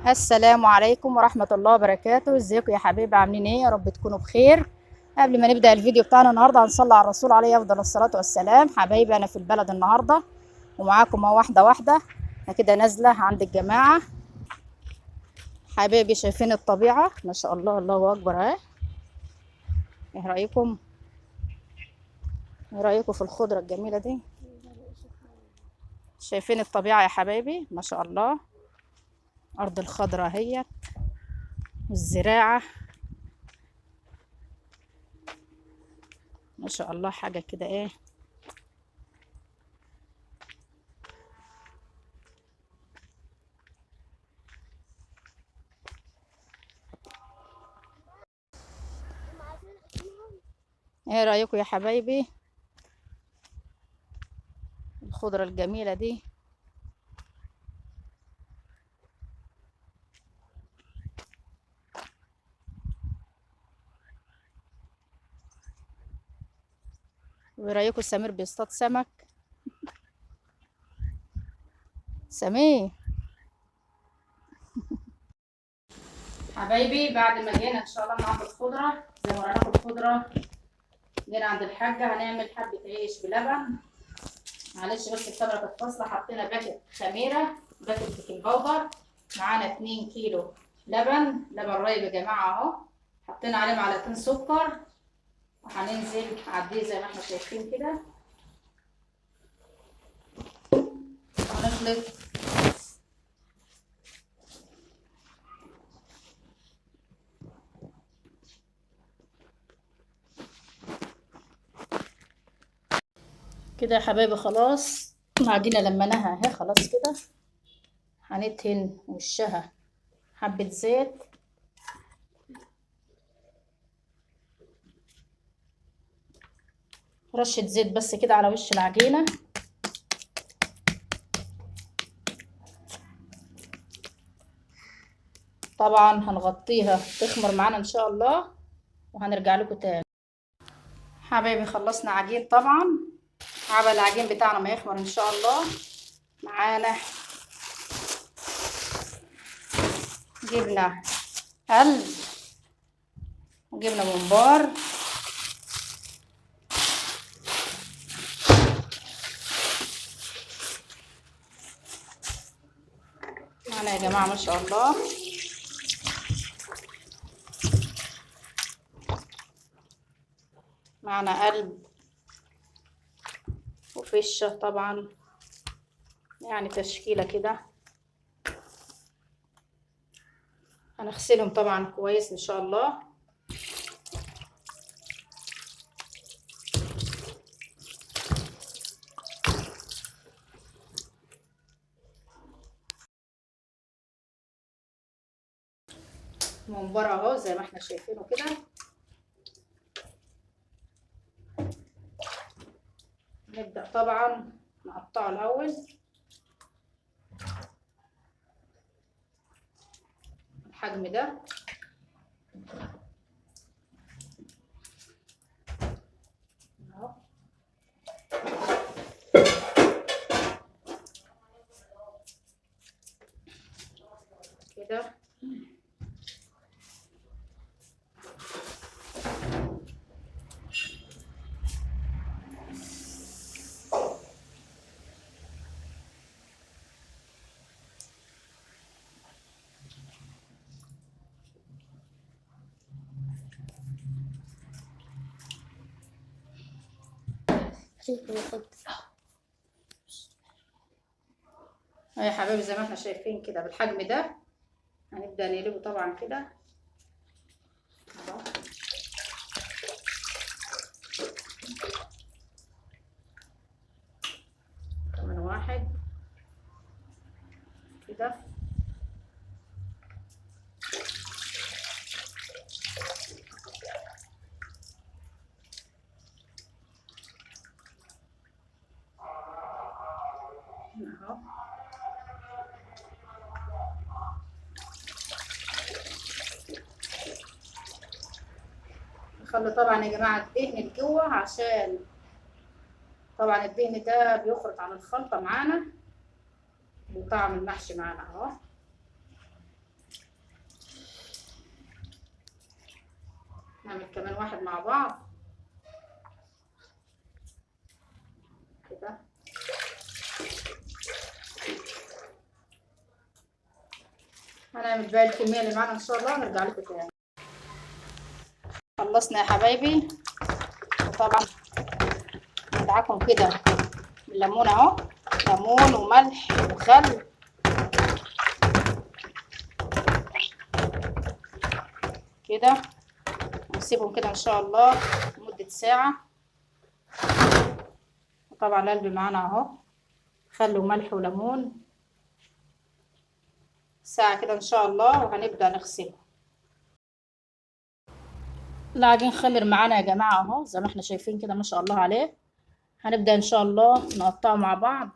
السلام عليكم ورحمة الله وبركاته. ازيكم يا حبايبي؟ عاملين ايه؟ يا رب تكونوا بخير. قبل ما نبدأ الفيديو بتاعنا النهارده هنصلي على الرسول عليه افضل الصلاة والسلام. حبايبي انا في البلد النهارده ومعاكم اهو واحدة واحدة. انا كده نازلة عند الجماعة. حبايبي شايفين الطبيعة ما شاء الله، الله اكبر اهي. ايه رأيكم؟ ايه رأيكم في الخضرة الجميلة دي؟ شايفين الطبيعة يا حبايبي ما شاء الله. ارض الخضرة اهي والزراعة ما شاء الله، حاجة كده ايه. ايه رأيكم يا حبايبي؟ الخضرة الجميلة دي. وايه رأيكم سمير بيصطاد سمك؟ سمير حبايبي بعد ما جينا ان شاء الله من عند الخضرة زي ما وراكم الخضرة، جينا عند الحاجة هنعمل حبة عيش بلبن. معلش بس الكاميرا كانت فاصلة. حطينا باكت خميرة، باكت بيكنج باودر. معانا 2 كيلو لبن رايب يا جماعة اهو. حطينا عليه معلقتين سكر وهننزل عديه زي ما احنا شايفين كده. هنخلط كده يا حبايبي. خلاص العجينة لميناها اهي خلاص كده. هندهن وشها حبة زيت، رشة زيت بس كده على وش العجينة. طبعا هنغطيها تخمر معانا ان شاء الله وهنرجع لكم تاني. حبايبي خلصنا عجين طبعا. عبال العجين بتاعنا ما يخمر ان شاء الله. معانا جبنة قلب وجبنة ممبار. معانا يا جماعة ما شاء الله. معانا قلب وفشة طبعا، يعني تشكيلة كده. هنغسلهم طبعا كويس ان شاء الله. ممبار اهو زي ما احنا شايفينه كده. نبدأ طبعا نقطعه الاول الحجم ده اهو كده. اهي يا حبايبي زي ما احنا شايفين كده بالحجم ده. هنبدأ نقلبه طبعا كده اهو. كمان واحد كده اهو. نخلي طبعا يا جماعة الدهن لجوه عشان طبعا الدهن ده بيخرج عن الخلطة معانا وطعم المحشي معانا اهو. نعمل كمان واحد مع بعض كده. هنعمل بقى الكميه اللي معانا ان شاء الله ونرجع لكم تاني. خلصنا يا حبايبي، وطبعا ندعكم كده بالليمون اهو، ليمون وملح وخل كده، ونسيبهم كده ان شاء الله لمده ساعه. وطبعا القلب معانا اهو، خل وملح وليمون، ساعه كده ان شاء الله، وهنبدا نغسله. العجين خمر معانا يا جماعه اهو، زي ما احنا شايفين كده ما شاء الله عليه. هنبدا ان شاء الله نقطعه مع بعض.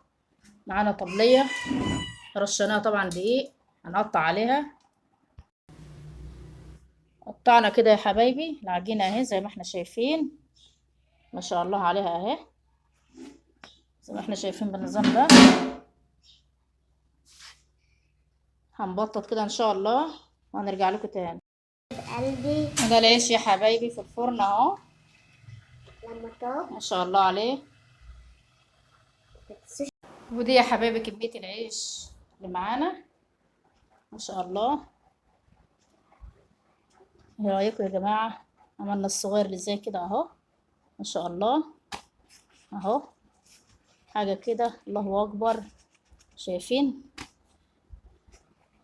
معانا طبليه رشيناها طبعا دقيق، هنقطع عليها. قطعنا كده يا حبايبي العجينه اهي زي ما احنا شايفين ما شاء الله عليها اهي، زي ما احنا شايفين بالنظام ده. هنبطط كده ان شاء الله وهنرجع لكم تاني. قلبي ده العيش يا حبايبي في الفرن اهو، ما شاء الله عليه. ودي يا حبايبي كمية العيش اللي معانا ما شاء الله. ايه رايكم يا جماعة؟ عملنا الصغير اللي زي كده اهو ما شاء الله اهو، حاجة كده الله اكبر. شايفين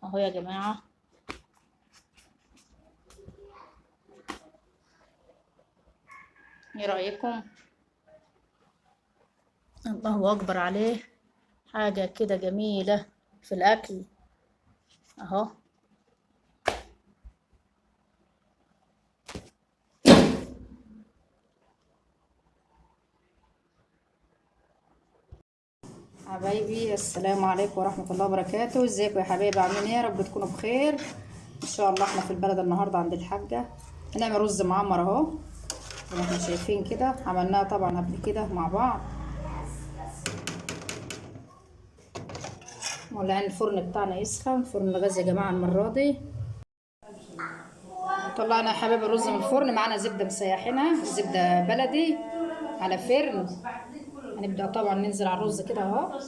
اهو يا جماعة؟ ايه رايكم؟ الله اكبر عليه، حاجة كده جميلة في الاكل اهو. حبايبي السلام عليكم ورحمة الله وبركاته. ازيكم يا حبايبي؟ عاملين ايه؟ يا رب تكونوا بخير ان شاء الله. احنا في البلد النهارده عند الحاجة هنعمل رز معمر اهو زي ما احنا شايفين كده. عملناها طبعا قبل كده مع بعض. مولعين الفرن بتاعنا يسخن، فرن الغاز يا جماعة المرة دي. طلعنا يا حبايبي الرز من الفرن، معانا زبدة مسيحينها، زبدة بلدي على فرن. هنبدأ طبعا ننزل على الرز كده اهو.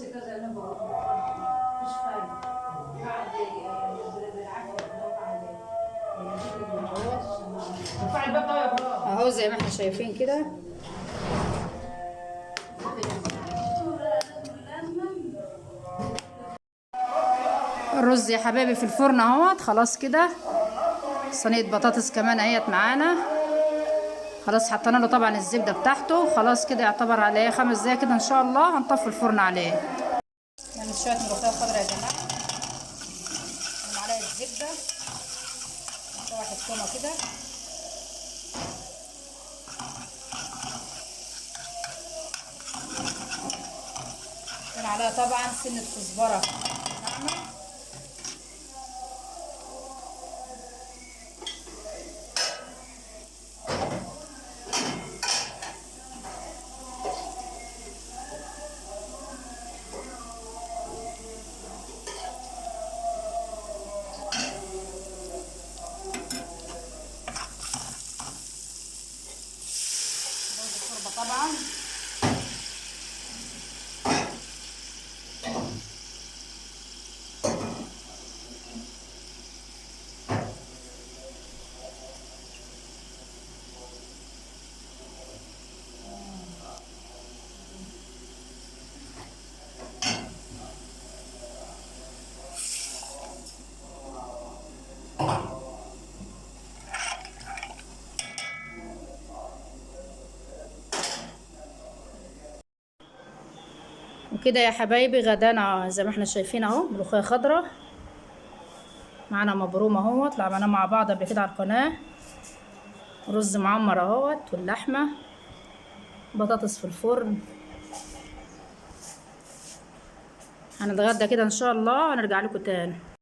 اهو زي ما احنا شايفين كده. الرز يا حبايبي في الفرن اهوت خلاص كده. صينيه بطاطس كمان اهيت معانا خلاص، حطينا له طبعا الزبده بتاعته خلاص كده، يعتبر عليه 5 دقايق كده ان شاء الله هنطفي الفرن عليه. نعمل شويه ملوخيه خضراء يا جماعه ومعلقه زبده، واحد تومه كده، كان عليها طبعا سنه كزبره ناعمه. طبعا وكده يا حبايبي غدانا زي ما احنا شايفين اهو، ملوخيه خضراء معانا مبرومه اهوت اللي عملناه مع بعض قبل كده على القناه، رز معمر اهوت واللحمه، بطاطس في الفرن. هنتغدى كده ان شاء الله ونرجع لكم تاني.